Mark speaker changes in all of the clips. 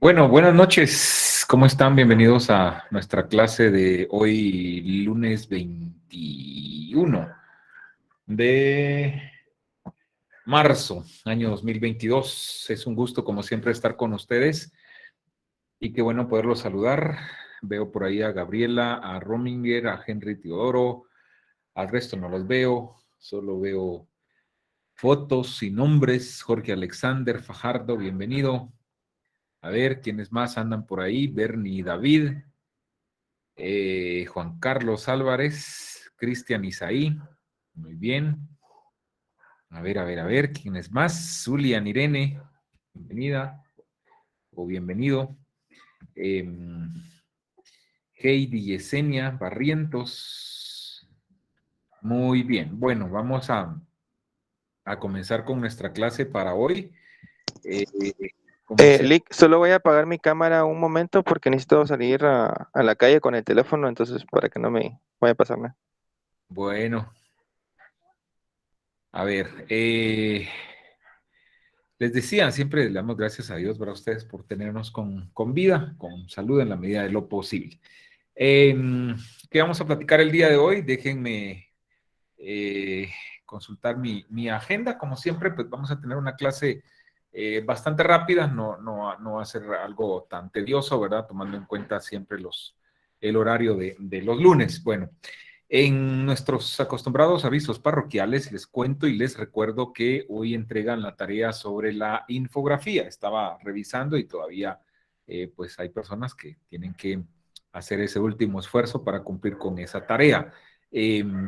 Speaker 1: Bueno, buenas noches. ¿Cómo están? Bienvenidos a nuestra clase de hoy, lunes 21 de marzo, año 2022. Es un gusto, como siempre, estar con ustedes y qué bueno poderlos saludar. Veo por ahí a Gabriela, a Rominger, a Henry Teodoro. Al resto no los veo, solo veo fotos y nombres. Jorge Alexander Fajardo, bienvenido. A ver, ¿quiénes más andan por ahí? Bernie David. Juan Carlos Álvarez, Cristian Isaí, muy bien. A ver, ¿quién es más? Zulian Irene, bienvenida o bienvenido. Eh, Heidi Yesenia Barrientos, muy bien. Bueno, vamos a comenzar con nuestra clase para hoy. Eh, como siempre,
Speaker 2: Lick, solo voy a apagar mi cámara un momento porque necesito salir a la calle con el teléfono, entonces para que no me vaya a pasar nada.
Speaker 1: bueno, a ver, les decía, siempre le damos gracias a Dios, ¿verdad? Ustedes por tenernos con vida, con salud en la medida de lo posible. Eh, ¿Qué vamos a platicar el día de hoy? Déjenme eh, consultar mi agenda. Como siempre, pues vamos a tener una clase bastante rápida, no va a ser algo tan tedioso, ¿verdad? Tomando en cuenta siempre el horario de los lunes. Bueno, en nuestros acostumbrados avisos parroquiales les cuento y les recuerdo que hoy entregan la tarea sobre la infografía. Estaba revisando y todavía pues hay personas que tienen que hacer ese último esfuerzo para cumplir con esa tarea.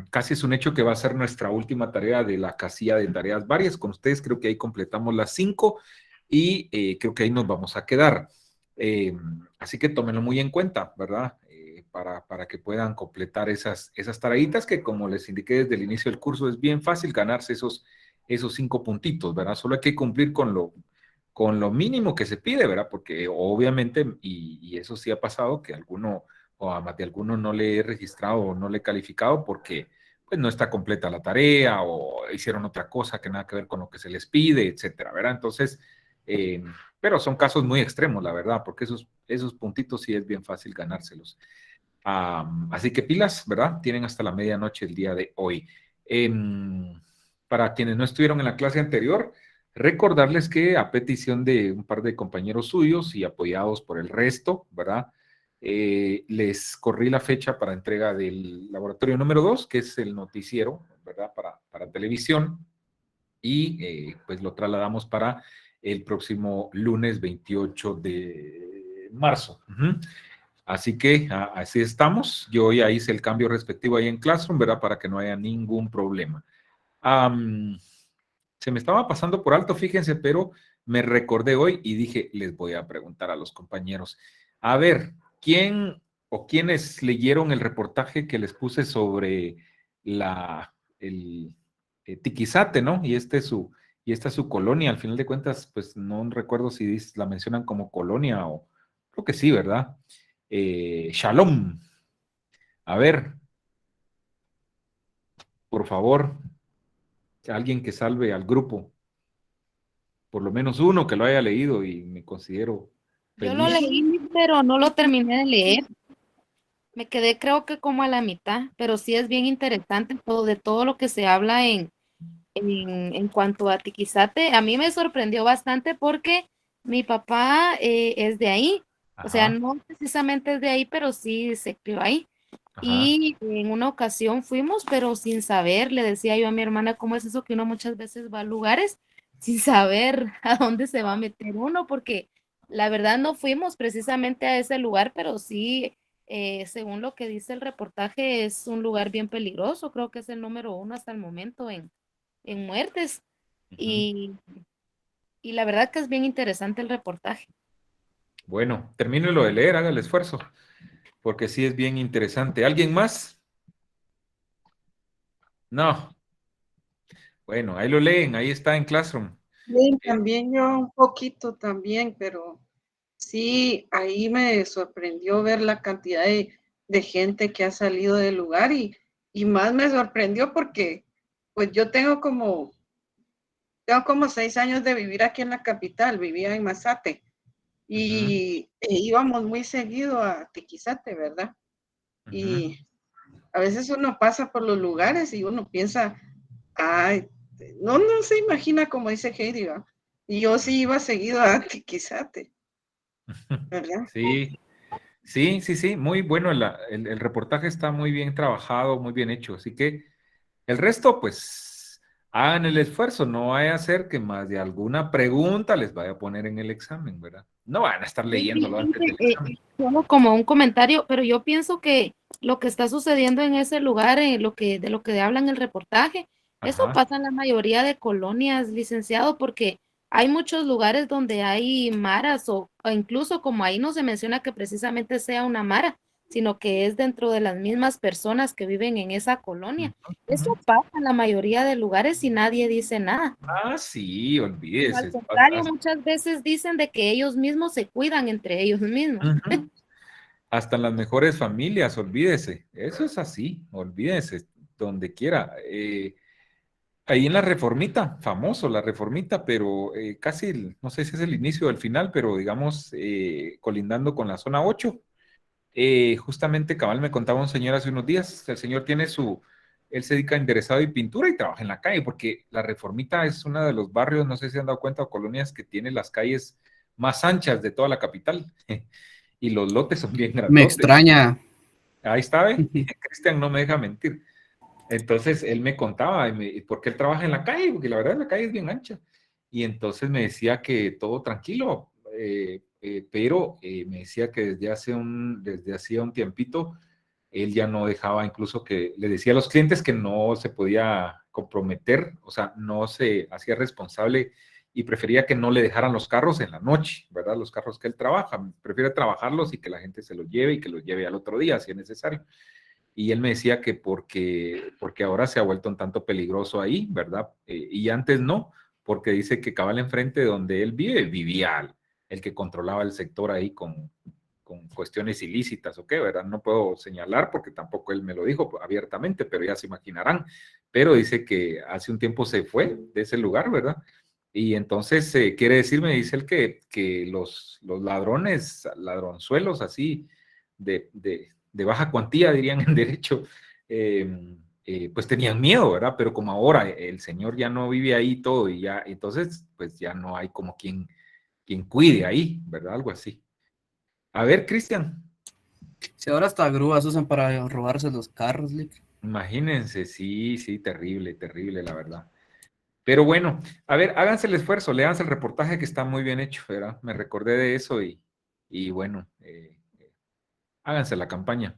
Speaker 1: Casi es un hecho que va a ser nuestra última tarea de la casilla de tareas varias. Con ustedes creo que ahí completamos las 5 y creo que ahí nos vamos a quedar. Así que tómenlo muy en cuenta, ¿verdad? Para que puedan completar esas tareitas que, como les indiqué desde el inicio del curso, es bien fácil ganarse esos 5 puntitos, ¿verdad? Solo hay que cumplir con lo mínimo que se pide, ¿verdad? Porque obviamente, y eso sí ha pasado, que alguno o a más de alguno no le he registrado o no le he calificado porque pues no está completa la tarea o hicieron otra cosa que nada que ver con lo que se les pide, etcétera, ¿verdad? Entonces, eh, pero son casos muy extremos, la verdad, porque esos puntitos sí es bien fácil ganárselos. Así que pilas, ¿verdad? Tienen hasta la medianoche el día de hoy. Para quienes no estuvieron en la clase anterior, recordarles que a petición de un par de compañeros suyos y apoyados por el resto, ¿verdad? Les corrí la fecha para entrega del laboratorio número 2, que es el noticiero, ¿verdad? Para televisión, y pues lo trasladamos para el próximo lunes 28 de marzo. Así que así estamos. Yo ya hice el cambio respectivo ahí en Classroom, ¿verdad? Para que no haya ningún problema. Se me estaba pasando por alto, fíjense, pero me recordé hoy y dije, les voy a preguntar a los compañeros. A ver, ¿quién o quiénes leyeron el reportaje que les puse sobre el Tiquizate, ¿no? Y esta es su colonia. Al final de cuentas, pues no recuerdo si la mencionan como colonia o creo que sí, ¿verdad? Shalom. A ver, por favor, alguien que salve al grupo, por lo menos uno que lo haya leído y me considero
Speaker 3: Yo lo
Speaker 1: feliz.
Speaker 3: leí, pero no lo terminé de leer. Me quedé creo que como a la mitad, pero sí es bien interesante de todo lo que se habla en cuanto a Tiquizate. A mí me sorprendió bastante porque mi papá es de ahí. O sea,
Speaker 1: Ajá,
Speaker 3: no precisamente es de ahí, pero sí se crió ahí.
Speaker 1: ajá.
Speaker 3: Y en una ocasión fuimos, pero sin saber, le decía yo a mi hermana, ¿cómo es eso que uno muchas veces va a lugares sin saber a dónde se va a meter uno? Porque la verdad no fuimos precisamente a ese lugar, pero sí, según lo que dice el reportaje, es un lugar bien peligroso. Creo que es el número 1 hasta el momento en muertes.
Speaker 1: Ujú.
Speaker 3: Y, y la verdad que es bien interesante el reportaje.
Speaker 1: Bueno, termínelo de leer, haga el esfuerzo, porque sí es bien interesante. ¿Alguien más? No. Bueno, ahí lo leen, ahí está en Classroom.
Speaker 4: Bien, también yo un poquito también, pero sí, ahí me sorprendió ver la cantidad de gente que ha salido del lugar y más me sorprendió porque pues yo tengo como 6 años de vivir aquí en la capital, vivía en Mazate y íbamos muy seguido a Tiquizate, ¿verdad? Y a veces uno pasa por los lugares y uno piensa, ay, no se imagina como dice Heidi, ¿va? Y yo sí iba seguido a Tiquizate, ¿verdad?
Speaker 1: Sí, sí, sí, sí, muy bueno, el reportaje está muy bien trabajado, muy bien hecho, así que el resto, pues, hagan el esfuerzo, no vaya a ser que más de alguna pregunta les vaya a poner en el examen, ¿verdad? No van a estar leyéndolo antes del examen.
Speaker 3: Solo como un comentario, pero yo pienso que lo que está sucediendo en ese lugar, de lo que habla en el reportaje, eso
Speaker 1: Ajá.
Speaker 3: pasa en la mayoría de colonias, licenciado, porque hay muchos lugares donde hay maras o incluso como ahí no se menciona que precisamente sea una mara, sino que es dentro de las mismas personas que viven en esa colonia. Eso
Speaker 1: Ujú.
Speaker 3: pasa en la mayoría de lugares y nadie dice nada.
Speaker 1: Ah, sí,
Speaker 3: Sino al
Speaker 1: olvídese.
Speaker 3: contrario, muchas veces dicen de que ellos mismos se cuidan entre ellos mismos.
Speaker 1: Ujú. Hasta en las mejores familias, olvídese. Eso es así, olvídese, donde quiera. Ahí en la Reformita, famoso la Reformita, pero casi, no sé si es el inicio o el final, pero digamos, colindando con la zona 8. Justamente cabal me contaba un señor hace unos días, el señor tiene él se dedica a enderezado y pintura y trabaja en la calle, porque la Reformita es uno de los barrios, no sé si se han dado cuenta, o colonias que tiene las calles más anchas de toda la capital. Y los lotes son bien
Speaker 5: Me
Speaker 1: grandotes.
Speaker 5: extraña.
Speaker 1: Ahí está, ¿ve? Cristian no me deja mentir. Entonces él me contaba, porque él trabaja en la calle, porque la verdad la calle es bien ancha. Y entonces me decía que todo tranquilo, pero me decía que desde hacía un tiempito, él ya no dejaba, incluso que le decía a los clientes que no se podía comprometer, o sea, no se hacía responsable y prefería que no le dejaran los carros en la noche, ¿verdad? Los carros que él trabaja, prefiere trabajarlos y que la gente se los lleve y que los lleve al otro día si es necesario. Y él me decía que porque ahora se ha vuelto un tanto peligroso ahí, ¿verdad? Y antes no, porque dice que cabal enfrente de donde él vive, vivía el que controlaba el sector ahí con cuestiones ilícitas o qué, ¿verdad? No puedo señalar porque tampoco él me lo dijo abiertamente, pero ya se imaginarán. Pero dice que hace un tiempo se fue de ese lugar, ¿verdad? Y entonces quiere decirme, dice él, que los ladrones, ladronzuelos así, de baja cuantía, dirían en derecho, pues tenían miedo, ¿verdad? Pero como ahora el señor ya no vive ahí todo y ya, entonces, pues ya no hay como quien cuide ahí, ¿verdad? Algo así. A ver, Cristian,
Speaker 5: Si ahora hasta grúas usan para robarse los carros, Lick.
Speaker 1: imagínense, sí, sí, terrible, terrible, la verdad. Pero bueno, a ver, háganse el esfuerzo, léanse el reportaje que está muy bien hecho, ¿verdad? Me recordé de eso y bueno, háganse la campaña.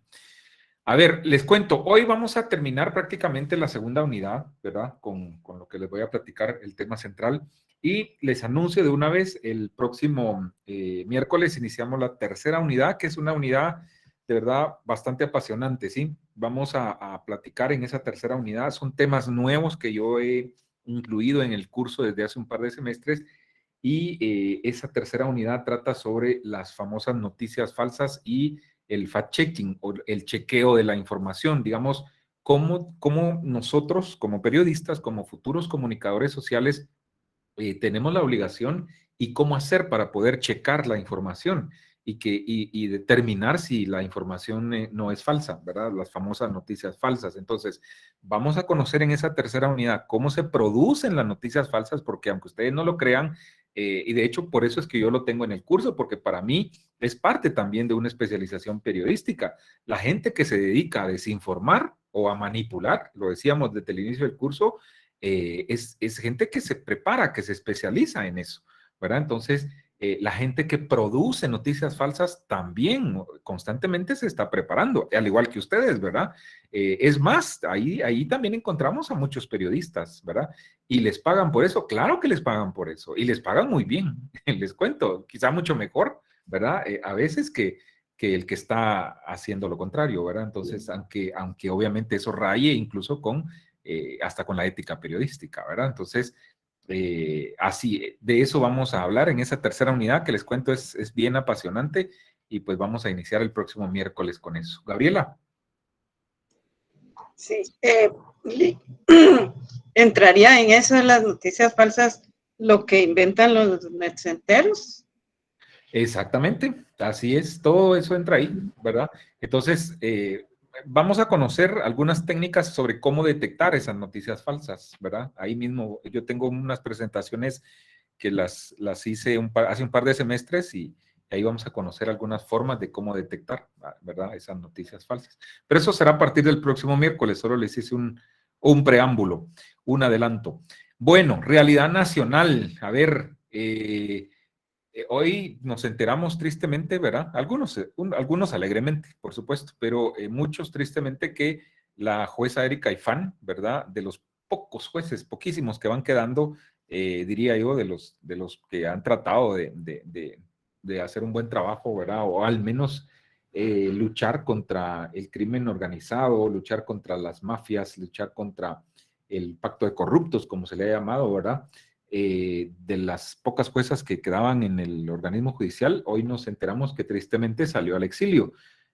Speaker 1: A ver, les cuento, hoy vamos a terminar prácticamente la segunda unidad, ¿verdad? Con lo que les voy a platicar, el tema central. Y les anuncio de una vez, el próximo miércoles iniciamos la tercera unidad, que es una unidad de verdad bastante apasionante, ¿sí? Vamos a platicar en esa tercera unidad. Son temas nuevos que yo he incluido en el curso desde hace un par de semestres. Y esa tercera unidad trata sobre las famosas noticias falsas y el fact-checking o el chequeo de la información, digamos, cómo nosotros como periodistas, como futuros comunicadores sociales, tenemos la obligación y cómo hacer para poder checar la información y determinar si la información no es falsa, ¿verdad? Las famosas noticias falsas. Entonces, vamos a conocer en esa tercera unidad cómo se producen las noticias falsas, porque aunque ustedes no lo crean, y de hecho por eso es que yo lo tengo en el curso, porque para mí es parte también de una especialización periodística. La gente que se dedica a desinformar o a manipular, lo decíamos desde el inicio del curso, es gente que se prepara, que se especializa en eso, ¿verdad? Entonces, la gente que produce noticias falsas también constantemente se está preparando, al igual que ustedes, ¿verdad? Es más, ahí también encontramos a muchos periodistas, ¿verdad? Y les pagan por eso, claro que les pagan por eso, y les pagan muy bien, les cuento, quizá mucho mejor, ¿verdad? A veces que el que está haciendo lo contrario, ¿verdad? Entonces, aunque obviamente eso raye incluso hasta con la ética periodística, ¿verdad? Entonces, así, de eso vamos a hablar en esa tercera unidad que les cuento es bien apasionante y pues vamos a iniciar el próximo miércoles con eso. Gabriela.
Speaker 4: Sí, entraría en eso de las noticias falsas, lo que inventan los netcenteros.
Speaker 1: Exactamente, así es, todo eso entra ahí, ¿verdad? Entonces, vamos a conocer algunas técnicas sobre cómo detectar esas noticias falsas, ¿verdad? Ahí mismo yo tengo unas presentaciones que las hice hace un par de semestres y ahí vamos a conocer algunas formas de cómo detectar, ¿verdad? Esas noticias falsas. Pero eso será a partir del próximo miércoles, solo les hice un preámbulo, un adelanto. Bueno, realidad nacional, a ver, hoy nos enteramos tristemente, ¿verdad? Algunos alegremente, por supuesto, pero muchos tristemente que la jueza Erika Ifán, ¿verdad? De los pocos jueces, poquísimos que van quedando, diría yo, de los que han tratado de hacer un buen trabajo, ¿verdad? O al menos luchar contra el crimen organizado, luchar contra las mafias, luchar contra el pacto de corruptos, como se le ha llamado, ¿verdad? De las pocas juezas que quedaban en el organismo judicial, hoy nos enteramos que tristemente salió al exilio.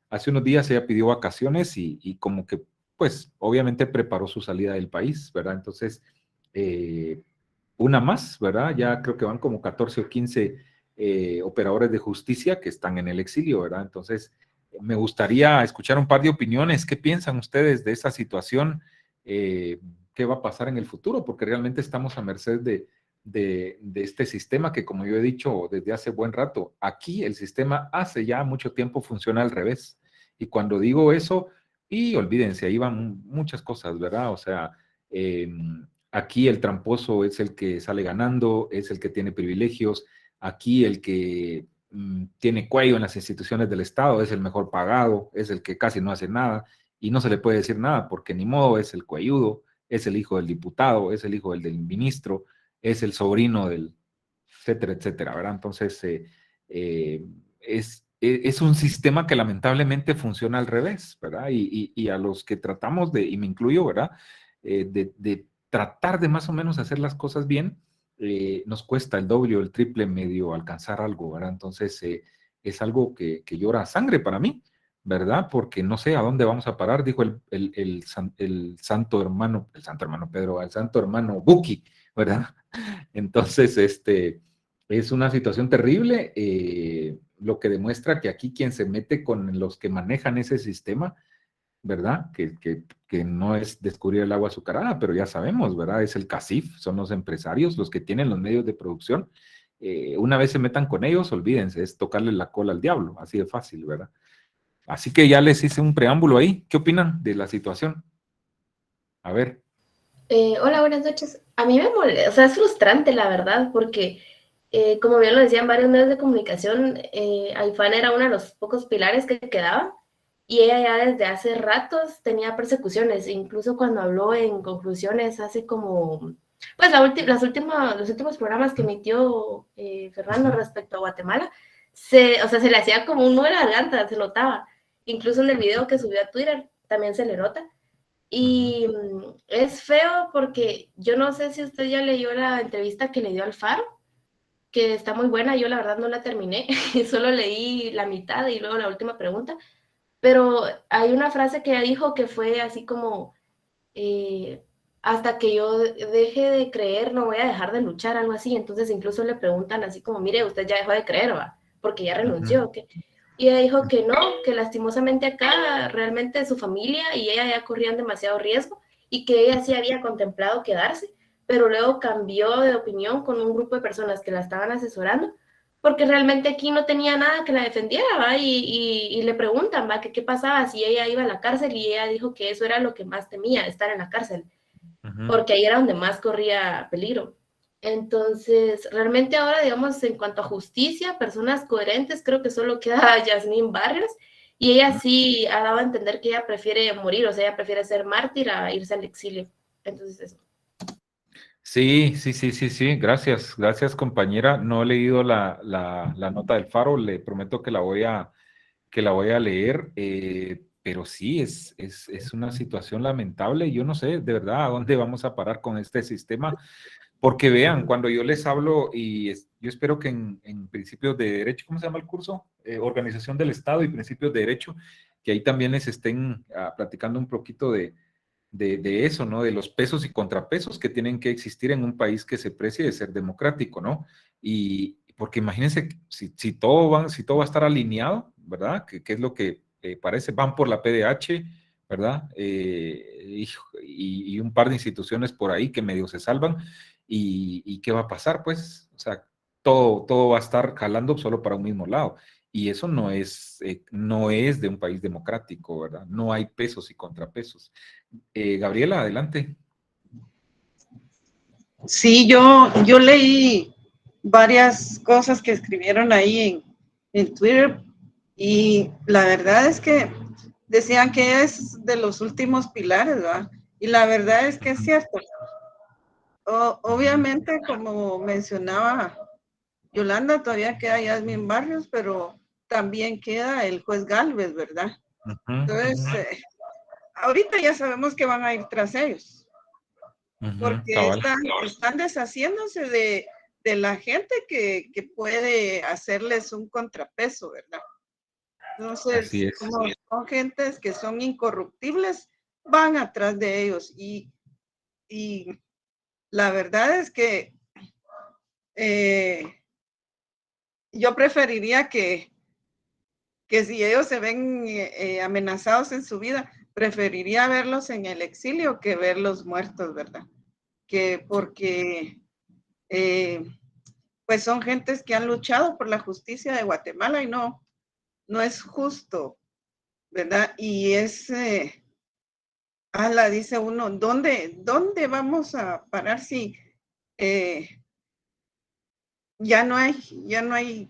Speaker 1: Hace unos días ella pidió vacaciones y como que, pues, obviamente preparó su salida del país, ¿verdad? Entonces, una más, ¿verdad? Ya creo que van como 14 o 15 operadores de justicia que están en el exilio, ¿verdad? Entonces, me gustaría escuchar un par de opiniones. ¿Qué piensan ustedes de esa situación? ¿Qué va a pasar en el futuro? Porque realmente estamos a merced de este sistema que, como yo he dicho desde hace buen rato, aquí el sistema hace ya mucho tiempo funciona al revés. Y cuando digo eso, y olvídense, ahí van muchas cosas, ¿verdad? O sea, aquí el tramposo es el que sale ganando, es el que tiene privilegios, aquí el que tiene cuello en las instituciones del Estado es el mejor pagado, es el que casi no hace nada y no se le puede decir nada porque ni modo es el cuelludo, es el hijo del diputado, es el hijo del ministro, es el sobrino del, etcétera, etcétera, ¿verdad? Entonces, es un sistema que lamentablemente funciona al revés, ¿verdad? Y a los que tratamos de, y me incluyo, ¿verdad? De tratar de más o menos hacer las cosas bien, nos cuesta el doble o el triple medio alcanzar algo, ¿verdad? Entonces, es algo que llora sangre para mí, ¿verdad? Porque no sé a dónde vamos a parar, dijo el santo hermano Pedro, el santo hermano Buki, ¿verdad? Entonces, es una situación terrible, lo que demuestra que aquí quien se mete con los que manejan ese sistema, ¿verdad? Que no es descubrir el agua azucarada, pero ya sabemos, ¿verdad? Es el CACIF, son los empresarios, los que tienen los medios de producción. Una vez se metan con ellos, olvídense, es tocarle la cola al diablo, así de fácil, ¿verdad? Así que ya les hice un preámbulo ahí. ¿Qué opinan de la situación? A ver.
Speaker 6: Hola, buenas noches. A mí me molesta, o sea, es frustrante, la verdad, porque como bien lo decían varios medios de comunicación, Aifán era uno de los pocos pilares que quedaban y ella ya desde hace ratos tenía persecuciones, incluso cuando habló en conclusiones hace como, pues los últimos programas que emitió Fernando respecto a Guatemala, o sea, se le hacía como un nudo en la garganta, se notaba. Incluso en el video que subió a Twitter también se le nota. Y es feo porque yo no sé si usted ya leyó la entrevista que le dio al Faro, que está muy buena, yo la verdad no la terminé, solo leí la mitad y luego la última pregunta, pero hay una frase que ella dijo que fue así como, hasta que yo deje de creer no voy a dejar de luchar, algo así, entonces incluso le preguntan así como, mire, usted ya dejó de creer, ¿va? Porque ya renunció, ¿qué? Y ella dijo que no, que lastimosamente acá realmente su familia y ella ya corrían demasiado riesgo y que ella sí había contemplado quedarse, pero luego cambió de opinión con un grupo de personas que la estaban asesorando, porque realmente aquí no tenía nada que la defendiera, ¿va? Y le preguntan, ¿va? Que qué pasaba si ella iba a la cárcel y ella dijo que eso era lo que más temía, estar en la cárcel, porque ahí era donde más corría peligro. Entonces, realmente ahora, digamos, en cuanto a justicia, personas coherentes, creo que solo queda Yasmín Barrios, y ella sí ha dado a entender que ella prefiere morir, o sea, ella prefiere ser mártir a irse al exilio. Entonces, eso.
Speaker 1: Sí, sí, sí, sí, sí, gracias, gracias compañera. No he leído la nota del Faro, le prometo que la voy a leer, pero sí, es una situación lamentable. Yo no sé de verdad a dónde vamos a parar con este sistema, porque vean, cuando yo les hablo, yo espero que en principios de derecho, ¿cómo se llama el curso? Organización del Estado y principios de derecho, que ahí también les estén platicando un poquito de eso, ¿no? De los pesos y contrapesos que tienen que existir en un país que se precie de ser democrático, ¿no? Y porque imagínense si todo va a estar alineado, ¿verdad? Que es lo que parece, van por la PDH, ¿verdad? Y un par de instituciones por ahí que medio se salvan, y ¿qué va a pasar? Pues, o sea, todo va a estar jalando solo para un mismo lado, y eso no es de un país democrático, ¿verdad? No hay pesos y contrapesos. Gabriela, adelante.
Speaker 4: Sí, yo leí varias cosas que escribieron ahí en Twitter y la verdad es que decían que es de los últimos pilares, ¿verdad? Y la verdad es que es cierto. Obviamente, como mencionaba Yolanda, todavía queda Yasmin Barrios, pero también queda el juez Galvez, ¿verdad? Entonces, ahorita ya sabemos que van a ir tras ellos, porque están deshaciéndose de la gente que puede hacerles un contrapeso, ¿verdad? Entonces, como son gentes que son incorruptibles, van atrás de ellos. Y la verdad es que yo preferiría que si ellos se ven amenazados en su vida, preferiría verlos en el exilio que verlos muertos, ¿verdad? Porque pues son gentes que han luchado por la justicia de Guatemala y no es justo, ¿verdad? Y dice uno, ¿dónde vamos a parar si ya no hay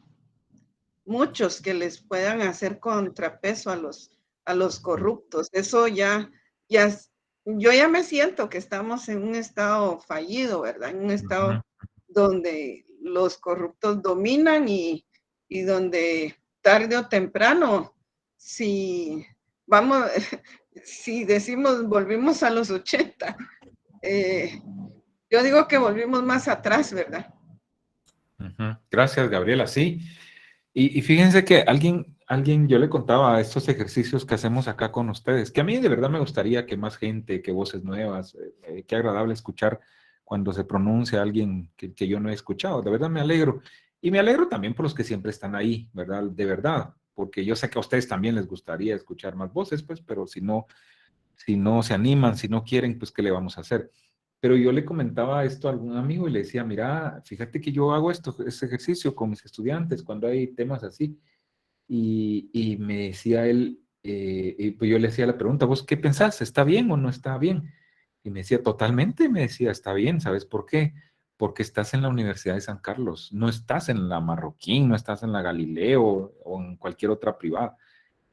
Speaker 4: muchos que les puedan hacer contrapeso a los corruptos? Eso yo ya me siento que estamos en un estado fallido, ¿verdad? En un estado donde los corruptos dominan y donde tarde o temprano, si decimos volvimos a los 80, yo digo que volvimos más atrás, ¿verdad?
Speaker 1: Gracias, Gabriela. Sí, y fíjense que yo le contaba estos ejercicios que hacemos acá con ustedes, que a mí de verdad me gustaría que más gente, que voces nuevas, qué agradable escuchar cuando se pronuncia alguien que yo no he escuchado. De verdad me alegro. Y me alegro también por los que siempre están ahí, ¿verdad? De verdad, porque yo sé que a ustedes también les gustaría escuchar más voces, pues, pero si no se animan, si no quieren, pues, ¿qué le vamos a hacer? Pero yo le comentaba esto a algún amigo y le decía, mira, fíjate que yo hago este ejercicio con mis estudiantes cuando hay temas así. Y me decía él, y pues yo le hacía la pregunta, ¿vos qué pensás? ¿Está bien o no está bien? Y me decía, totalmente, me decía, está bien, ¿sabes por qué? Porque estás en la Universidad de San Carlos, no estás en la Marroquín, no estás en la Galileo o en cualquier otra privada,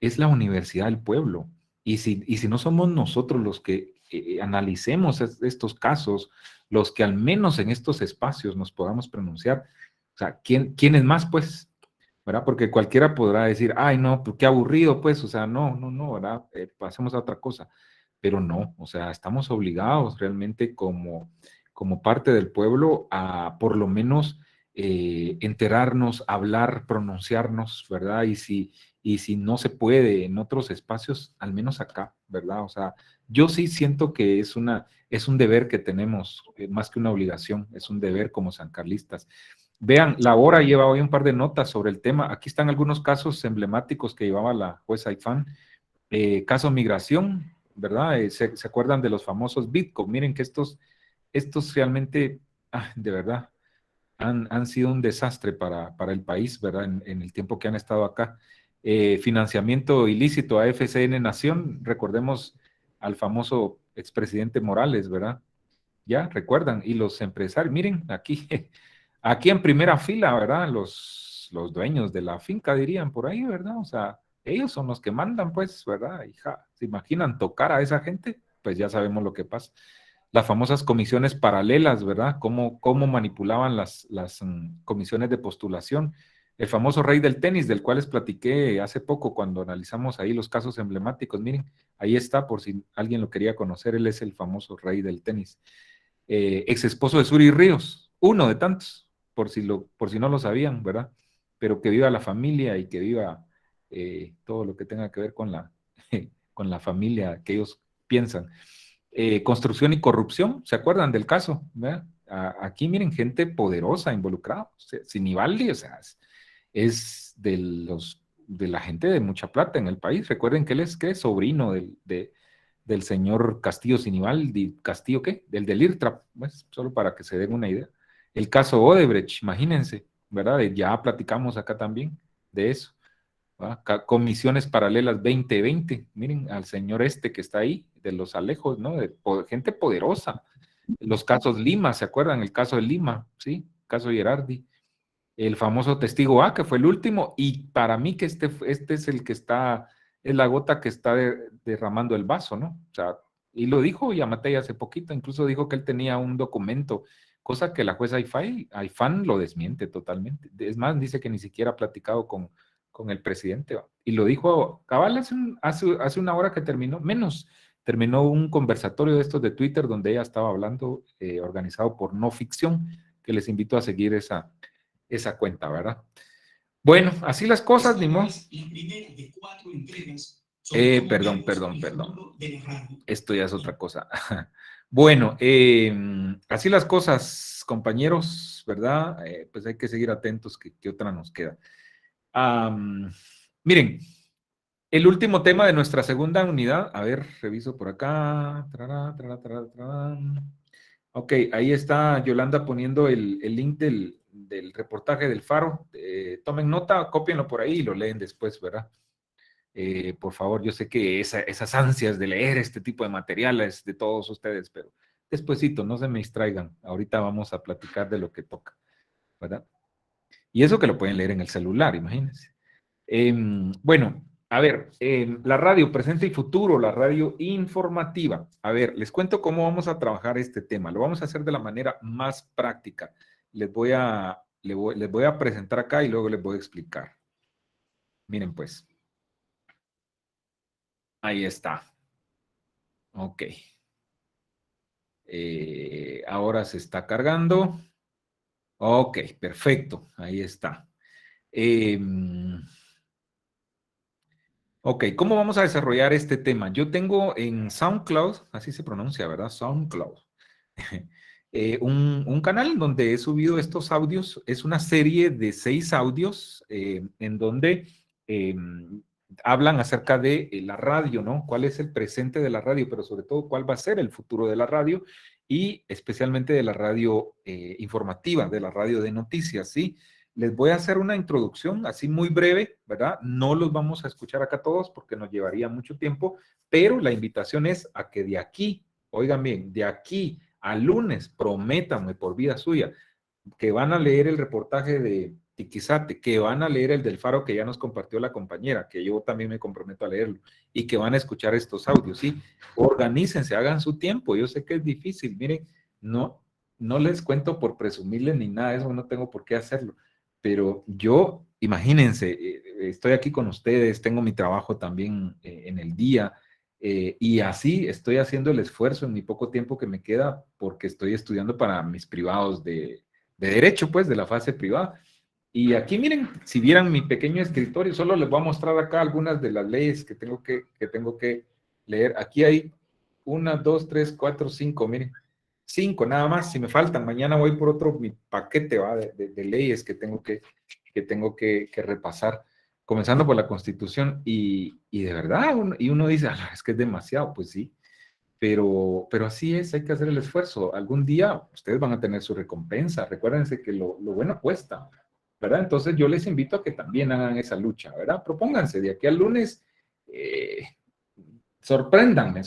Speaker 1: es la Universidad del Pueblo. Y si no somos nosotros los que analicemos estos casos, los que al menos en estos espacios nos podamos pronunciar, o sea, ¿quién es más, pues? ¿Verdad? Porque cualquiera podrá decir, ay, no, pues qué aburrido, pues, o sea, no, ¿verdad? Pasemos a otra cosa. Pero no, o sea, estamos obligados realmente como parte del pueblo a por lo menos enterarnos, hablar, pronunciarnos, ¿verdad? Y si no se puede en otros espacios, al menos acá, ¿verdad? O sea, yo sí siento que es un deber que tenemos, más que una obligación, es un deber como sancarlistas. Vean, la hora lleva hoy un par de notas sobre el tema. Aquí están algunos casos emblemáticos que llevaba la jueza Aifán. Caso migración, ¿verdad? ¿Se acuerdan de los famosos Bitcoin? Miren que estos realmente, de verdad, han sido un desastre para el país, ¿verdad? En el tiempo que han estado acá. Financiamiento ilícito a FCN Nación, recordemos al famoso expresidente Morales, ¿verdad? Ya, recuerdan, y los empresarios, miren, aquí en primera fila, ¿verdad? Los dueños de la finca dirían por ahí, ¿verdad? O sea, ellos son los que mandan, pues, ¿verdad? Hija, ¿se imaginan tocar a esa gente? Pues ya sabemos lo que pasa. Las famosas comisiones paralelas, ¿verdad? Cómo manipulaban las comisiones de postulación. El famoso rey del tenis, del cual les platiqué hace poco cuando analizamos ahí los casos emblemáticos. Miren, ahí está, por si alguien lo quería conocer, él es el famoso rey del tenis. Ex esposo de Suri Ríos, uno de tantos, por si no lo sabían, ¿verdad? Pero que viva la familia y que viva todo lo que tenga que ver con con la familia que ellos piensan. Construcción y corrupción, ¿se acuerdan del caso? ¿Verdad? Aquí miren, gente poderosa involucrada. Sinibaldi, o sea, es de la gente de mucha plata en el país. Recuerden que él es, ¿qué? Sobrino del señor Castillo Sinibaldi. ¿Castillo qué? Del IRTRAP, pues, solo para que se den una idea. El caso Odebrecht, imagínense, ¿verdad? Ya platicamos acá también de eso. Comisiones Paralelas 2020, miren al señor que está ahí, de los Alejos, ¿no? Gente poderosa. Los casos Lima, ¿se acuerdan? El caso de Lima, ¿sí? Caso Gerardi. El famoso testigo A, que fue el último, y para mí que este es el que está, es la gota que está derramando el vaso, ¿no? O sea, y lo dijo Yamatei hace poquito, incluso dijo que él tenía un documento, cosa que la jueza Aifán lo desmiente totalmente. Es más, dice que ni siquiera ha platicado con el presidente, ¿va? Y lo dijo cabal hace una hora que terminó un conversatorio de estos de Twitter donde ella estaba hablando, organizado por No Ficción, que les invito a seguir esa cuenta, ¿verdad? Bueno, así las cosas, ni modo. Perdón. Esto ya es otra cosa. Bueno, así las cosas, compañeros, ¿verdad? Pues hay que seguir atentos, ¿qué otra nos queda? Miren, el último tema de nuestra segunda unidad, a ver, reviso por acá. Ok, ahí está Yolanda poniendo el link del reportaje del Faro. Tomen nota, cópienlo por ahí y lo leen después, ¿verdad? Por favor, yo sé que esas ansias de leer este tipo de materiales de todos ustedes, pero despuesito, no se me distraigan. Ahorita vamos a platicar de lo que toca, ¿verdad? Y eso que lo pueden leer en el celular, imagínense. Bueno, a ver, la radio presente y futuro, la radio informativa. A ver, les cuento cómo vamos a trabajar este tema. Lo vamos a hacer de la manera más práctica. Les voy a presentar acá y luego les voy a explicar. Miren pues. Ahí está. Ok. Ahora se está cargando. Ok, perfecto. Ahí está. Ok, ¿cómo vamos a desarrollar este tema? Yo tengo en SoundCloud, así se pronuncia, ¿verdad? SoundCloud. Un canal donde he subido estos audios. Es una serie de 6 audios en donde hablan acerca de la radio, ¿no? ¿Cuál es el presente de la radio? Pero sobre todo, ¿cuál va a ser el futuro de la radio? Y especialmente de la radio informativa, de la radio de noticias, ¿sí? Les voy a hacer una introducción así muy breve, ¿verdad? No los vamos a escuchar acá todos porque nos llevaría mucho tiempo, pero la invitación es a que de aquí, oigan bien, de aquí al lunes, prométanme por vida suya, que van a leer el reportaje de Tiquizate, que van a leer el del Faro que ya nos compartió la compañera, que yo también me comprometo a leerlo, y que van a escuchar estos audios, ¿sí? Organícense, hagan su tiempo, yo sé que es difícil, miren, no les cuento por presumirles ni nada de eso, no tengo por qué hacerlo, pero yo, imagínense, estoy aquí con ustedes, tengo mi trabajo también en el día, y así estoy haciendo el esfuerzo en mi poco tiempo que me queda porque estoy estudiando para mis privados de derecho, pues, de la fase privada. Y aquí miren, si vieran mi pequeño escritorio, solo les voy a mostrar acá algunas de las leyes que tengo que leer. Aquí hay 1, 2, 3, 4, 5, miren. 5 nada más, si me faltan, mañana voy por otro mi paquete de leyes que tengo que repasar, comenzando por la Constitución, y de verdad, uno dice, es que es demasiado, pues sí, pero así es, hay que hacer el esfuerzo. Algún día ustedes van a tener su recompensa, recuérdense que lo bueno cuesta, ¿verdad? Entonces yo les invito a que también hagan esa lucha, ¿verdad? Propónganse de aquí al lunes, sorpréndanme,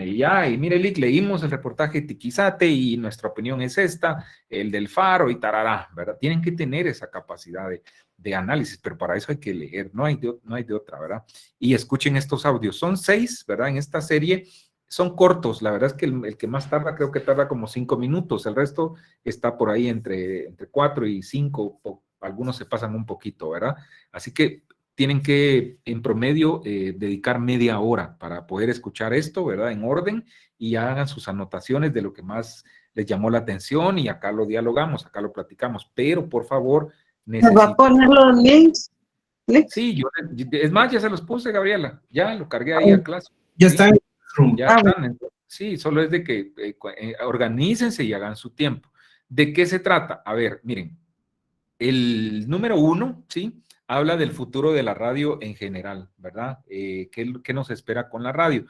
Speaker 1: y mire, Lick, leímos el reportaje de Tiquizate y nuestra opinión es esta, el del Faro y tarará, ¿verdad? Tienen que tener esa capacidad de análisis, pero para eso hay que leer, no hay de otra, ¿verdad? Y escuchen estos audios, son 6, ¿verdad? En esta serie son cortos, la verdad es que el que más tarda, creo que tarda como 5 minutos, el resto está por ahí entre 4 y 5, algunos se pasan un poquito, ¿verdad? Así que tienen que, en promedio, dedicar media hora para poder escuchar esto, ¿verdad? En orden, y hagan sus anotaciones de lo que más les llamó la atención, y acá lo dialogamos, acá lo platicamos, pero por favor,
Speaker 4: ¿Me va a poner los links?
Speaker 1: Sí, es más, ya se los puse, Gabriela, ya lo cargué ahí a clase.
Speaker 5: Ya está en
Speaker 1: ya están, sí, solo es de que organícense y hagan su tiempo. ¿De qué se trata? A ver, miren, el número 1, ¿sí? Habla del futuro de la radio en general, ¿verdad? ¿Qué nos espera con la radio?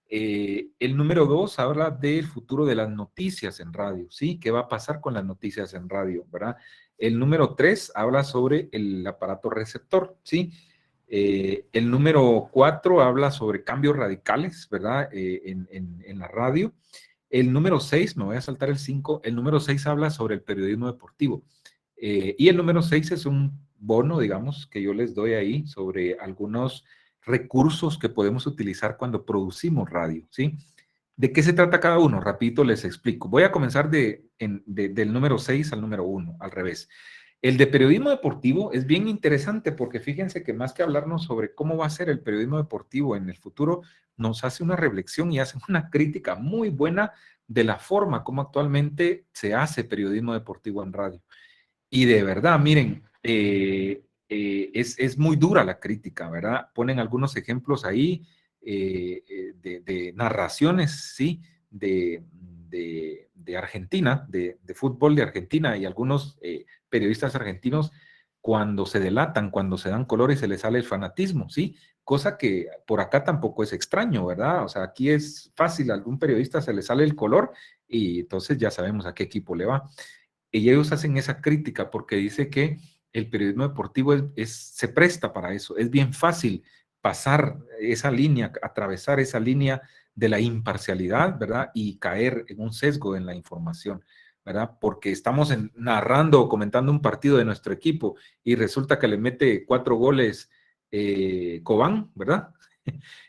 Speaker 1: El número 2 habla del futuro de las noticias en radio, ¿sí? ¿Qué va a pasar con las noticias en radio, ¿verdad? El número 3 habla sobre el aparato receptor, ¿sí? El número 4 habla sobre cambios radicales, ¿verdad? En la radio. El número 6, me voy a saltar el 5, el número 6 habla sobre el periodismo deportivo. Y el número 6 es un bono, digamos, que yo les doy ahí sobre algunos recursos que podemos utilizar cuando producimos radio, ¿sí? ¿De qué se trata cada uno? Rapidito les explico. Voy a comenzar del número 6 al número 1, al revés. El de periodismo deportivo es bien interesante porque fíjense que más que hablarnos sobre cómo va a ser el periodismo deportivo en el futuro, nos hace una reflexión y hace una crítica muy buena de la forma como actualmente se hace periodismo deportivo en radio. Y de verdad, miren, es muy dura la crítica, ¿verdad? Ponen algunos ejemplos ahí de narraciones, ¿sí? De Argentina, de fútbol de Argentina y algunos periodistas argentinos cuando se delatan, cuando se dan color y se les sale el fanatismo, ¿sí? Cosa que por acá tampoco es extraño, ¿verdad? O sea, aquí es fácil, a algún periodista se le sale el color y entonces ya sabemos a qué equipo le va. Y ellos hacen esa crítica porque dice que el periodismo deportivo se presta para eso. Es bien fácil pasar esa línea, atravesar esa línea de la imparcialidad, ¿verdad? Y caer en un sesgo en la información, ¿verdad? Porque estamos narrando o comentando un partido de nuestro equipo y resulta que le mete 4 goles Cobán, ¿verdad?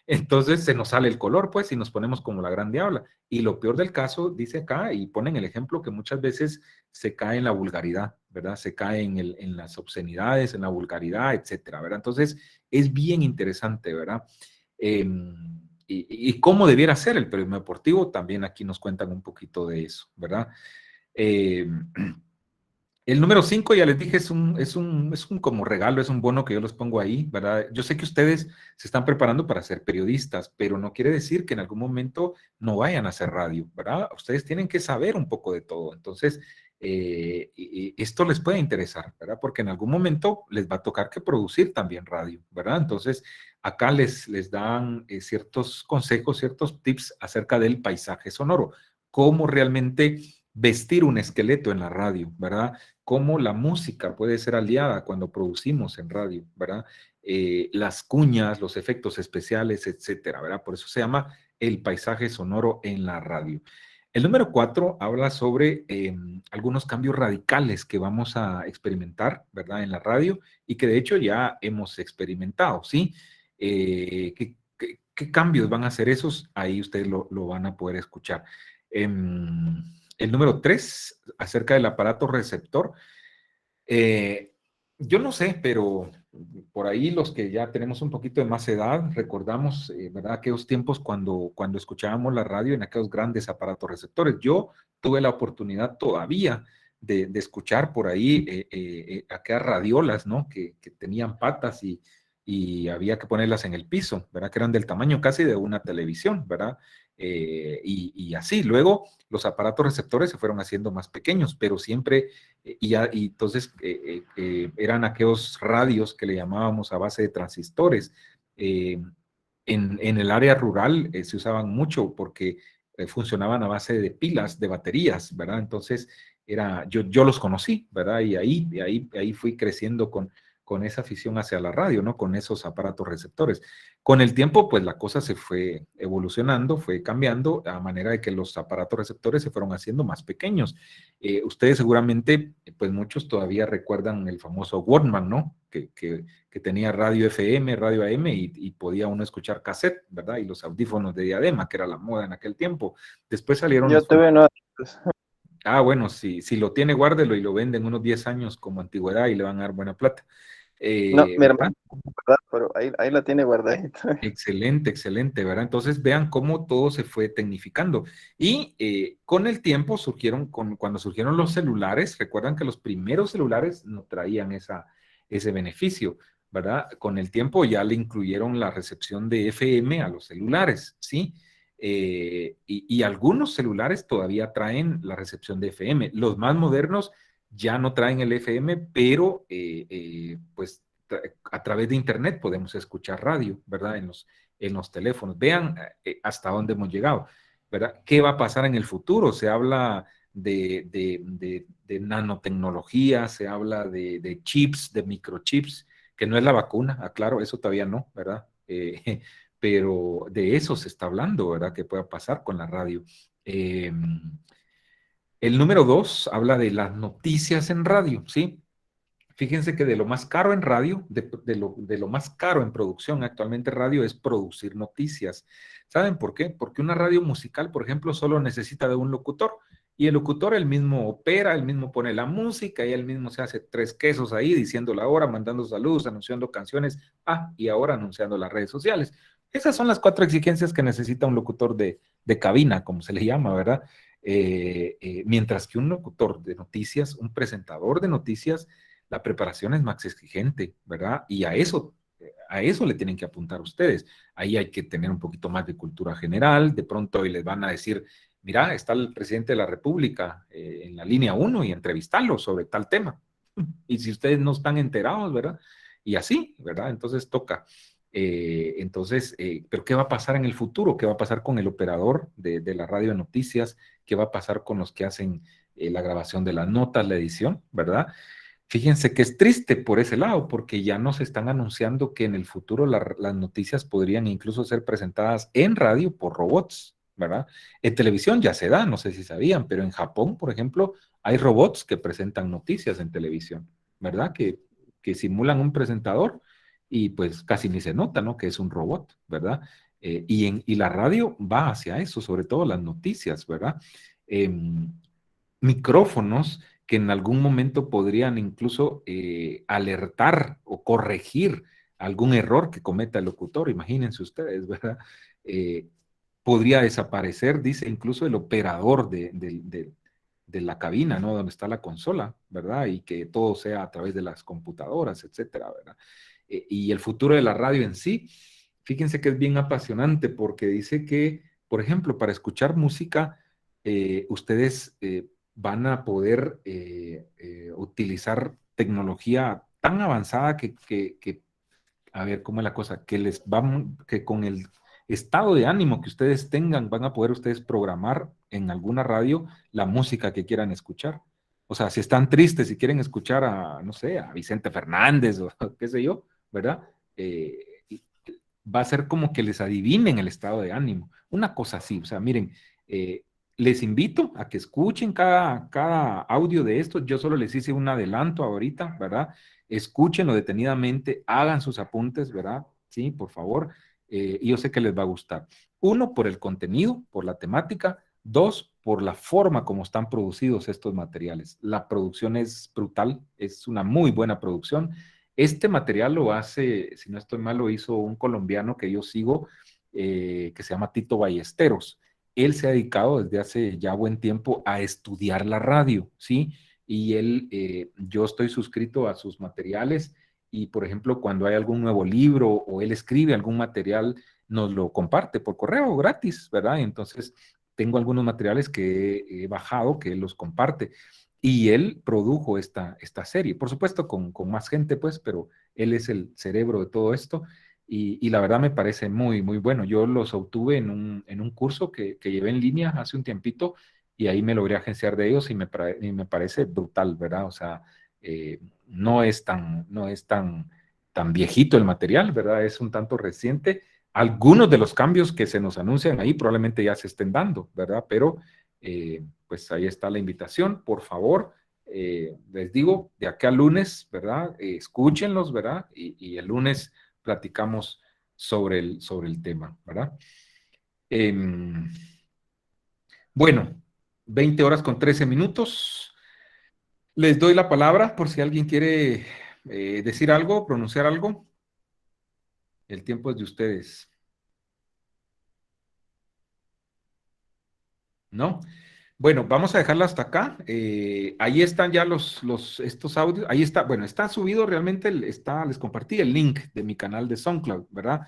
Speaker 1: Entonces se nos sale el color, pues, y nos ponemos como la gran diabla. Y lo peor del caso, dice acá, y ponen el ejemplo que muchas veces se cae en la vulgaridad, ¿verdad? Se cae en las obscenidades, en la vulgaridad, etcétera, ¿verdad? Entonces, es bien interesante, ¿verdad? Y cómo debiera ser el periodismo deportivo, también aquí nos cuentan un poquito de eso, ¿verdad? El número 5, ya les dije, es un como regalo, es un bono que yo les pongo ahí, ¿verdad? Yo sé que ustedes se están preparando para ser periodistas, pero no quiere decir que en algún momento no vayan a hacer radio, ¿verdad? Ustedes tienen que saber un poco de todo. Entonces, esto les puede interesar, ¿verdad? Porque en algún momento les va a tocar que producir también radio, ¿verdad? Entonces, acá les dan ciertos consejos, ciertos tips acerca del paisaje sonoro, cómo realmente vestir un esqueleto en la radio, ¿verdad? Cómo la música puede ser aliada cuando producimos en radio, ¿verdad? Las cuñas, los efectos especiales, etcétera, ¿verdad? Por eso se llama el paisaje sonoro en la radio. El número 4 habla sobre algunos cambios radicales que vamos a experimentar, ¿verdad? En la radio y que de hecho ya hemos experimentado, ¿sí? ¿Qué cambios van a ser esos? Ahí ustedes lo van a poder escuchar. El número 3, acerca del aparato receptor. Yo no sé, pero por ahí los que ya tenemos un poquito de más edad, recordamos, ¿verdad? Aquellos tiempos cuando escuchábamos la radio en aquellos grandes aparatos receptores. Yo tuve la oportunidad todavía de escuchar por ahí aquellas radiolas, ¿no? Que tenían patas y había que ponerlas en el piso, ¿verdad? Que eran del tamaño casi de una televisión, ¿verdad? Y así, luego los aparatos receptores se fueron haciendo más pequeños, pero siempre, y entonces eran aquellos radios que le llamábamos a base de transistores. En el área rural se usaban mucho porque funcionaban a base de pilas, de baterías, ¿verdad? Entonces, yo los conocí, ¿verdad? Y ahí fui creciendo con esa afición hacia la radio, ¿no? Con esos aparatos receptores. Con el tiempo, pues la cosa se fue evolucionando, fue cambiando, a manera de que los aparatos receptores se fueron haciendo más pequeños. Ustedes seguramente, pues muchos todavía recuerdan el famoso Walkman, ¿no? Que tenía radio FM, radio AM y podía uno escuchar cassette, ¿verdad? Y los audífonos de diadema, que era la moda en aquel tiempo. Después salieron
Speaker 2: Yo tuve uno.
Speaker 1: Ah, bueno, si lo tiene, guárdelo y lo venden unos 10 años como antigüedad y le van a dar buena plata.
Speaker 2: No, mi hermano, ¿verdad? Pero ahí la tiene guardadita.
Speaker 1: Excelente, excelente, ¿verdad? Entonces vean cómo todo se fue tecnificando. Y con el tiempo cuando surgieron los celulares, recuerdan que los primeros celulares no traían ese beneficio, ¿verdad? Con el tiempo ya le incluyeron la recepción de FM a los celulares, ¿sí? Y algunos celulares todavía traen la recepción de FM. Los más modernos ya no traen el FM, pero pues a través de internet podemos escuchar radio, ¿verdad? En los teléfonos. Vean hasta dónde hemos llegado, ¿verdad? ¿Qué va a pasar en el futuro? Se habla de nanotecnología, se habla de chips, de microchips, que no es la vacuna, aclaro, eso todavía no, ¿verdad? Pero de eso se está hablando, ¿verdad? Que pueda pasar con la radio. El número 2 habla de las noticias en radio, ¿sí? Fíjense que de lo más caro en radio, de lo más caro en producción actualmente radio es producir noticias. ¿Saben por qué? Porque una radio musical, por ejemplo, solo necesita de un locutor. Y el locutor él mismo opera, él mismo pone la música y él mismo se hace 3 quesos ahí diciendo la hora, mandando saludos, anunciando canciones, y ahora anunciando las redes sociales. Esas son las 4 exigencias que necesita un locutor de cabina, como se le llama, ¿verdad? Mientras que un locutor de noticias, un presentador de noticias, la preparación es más exigente, ¿verdad? Y a eso le tienen que apuntar ustedes. Ahí hay que tener un poquito más de cultura general, de pronto y les van a decir, mira, está el presidente de la República en la línea 1 y entrevistarlo sobre tal tema. Y si ustedes no están enterados, ¿verdad? Y así, ¿verdad? Entonces toca. Pero ¿qué va a pasar en el futuro? ¿Qué va a pasar con el operador de la radio de noticias? ¿Qué va a pasar con los que hacen la grabación de las notas, la edición, ¿verdad? Fíjense que es triste por ese lado, porque ya nos están anunciando que en el futuro las noticias podrían incluso ser presentadas en radio por robots, ¿verdad? En televisión ya se da, no sé si sabían, pero en Japón, por ejemplo, hay robots que presentan noticias en televisión, ¿verdad? Que simulan un presentador y pues casi ni se nota, ¿no? Que es un robot, ¿verdad? Y la radio va hacia eso, sobre todo las noticias, ¿verdad? Micrófonos que en algún momento podrían incluso alertar o corregir algún error que cometa el locutor, imagínense ustedes, ¿verdad? Podría desaparecer, dice incluso el operador de la cabina, ¿no? Donde está la consola, ¿verdad? Y que todo sea a través de las computadoras, etcétera, ¿verdad? Y el futuro de la radio en sí, fíjense que es bien apasionante porque dice que, por ejemplo, para escuchar música, ustedes van a poder utilizar tecnología tan avanzada a ver cómo es la cosa, que con el estado de ánimo que ustedes tengan, van a poder ustedes programar en alguna radio la música que quieran escuchar. O sea, si están tristes y quieren escuchar a, no sé, a Vicente Fernández o qué sé yo, ¿verdad? Va a ser como que les adivinen el estado de ánimo. Una cosa así, o sea, miren, les invito a que escuchen cada audio de esto. Yo solo les hice un adelanto ahorita, ¿verdad? Escúchenlo detenidamente, hagan sus apuntes, ¿verdad? Sí, por favor. Y yo sé que les va a gustar. 1, por el contenido, por la temática. 2, por la forma como están producidos estos materiales. La producción es brutal, es una muy buena producción. Este material lo hace, si no estoy mal, lo hizo un colombiano que yo sigo, que se llama Tito Ballesteros. Él se ha dedicado desde hace ya buen tiempo a estudiar la radio, ¿sí? Y yo estoy suscrito a sus materiales y, por ejemplo, cuando hay algún nuevo libro o él escribe algún material, nos lo comparte por correo gratis, ¿verdad? Entonces, tengo algunos materiales que he bajado, que él los comparte. Y él produjo esta serie, por supuesto con más gente, pues, pero él es el cerebro de todo esto. Y la verdad me parece muy, muy bueno. Yo los obtuve en un curso que llevé en línea hace un tiempito y ahí me logré agenciar de ellos y me parece brutal, ¿verdad? O sea, no es tan viejito el material, ¿verdad? Es un tanto reciente. Algunos de los cambios que se nos anuncian ahí probablemente ya se estén dando, ¿verdad? Pero pues ahí está la invitación, por favor. Les digo, de acá al lunes, ¿verdad? Escúchenlos, ¿verdad? Y el lunes platicamos sobre el tema, ¿verdad? Bueno, 20 horas con 13 minutos. Les doy la palabra por si alguien quiere decir algo, pronunciar algo. El tiempo es de ustedes. ¿No? Bueno, vamos a dejarla hasta acá. Ahí están ya estos audios. Ahí está, bueno, está subido realmente, les compartí el link de mi canal de SoundCloud, ¿verdad?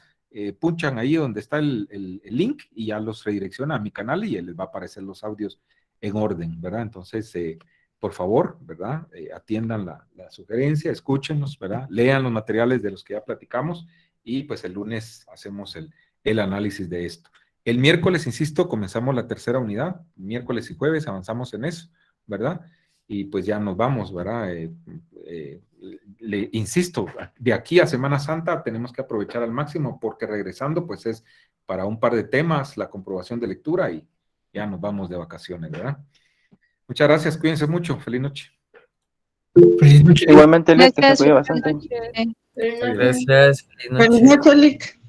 Speaker 1: punchan ahí donde está el link y ya los redirecciona a mi canal y les va a aparecer los audios en orden, ¿verdad? Entonces, por favor, ¿verdad? Atiendan la sugerencia, escúchenos, ¿verdad? Lean los materiales de los que ya platicamos y pues el lunes hacemos el análisis de esto. El miércoles, insisto, comenzamos la tercera unidad, miércoles y jueves avanzamos en eso, ¿verdad? Y pues ya nos vamos, ¿verdad? Le insisto, de aquí a Semana Santa tenemos que aprovechar al máximo porque regresando pues es para un par de temas, la comprobación de lectura y ya nos vamos de vacaciones, ¿verdad? Muchas gracias, cuídense mucho, feliz noche.
Speaker 7: Feliz noche.
Speaker 2: Igualmente, Lick, que se
Speaker 8: Gracias,
Speaker 2: cuide
Speaker 8: buenas
Speaker 2: bastante.
Speaker 8: noches.
Speaker 6: Pero no-
Speaker 7: Gracias. Feliz noche.
Speaker 4: Feliz noche, Lick.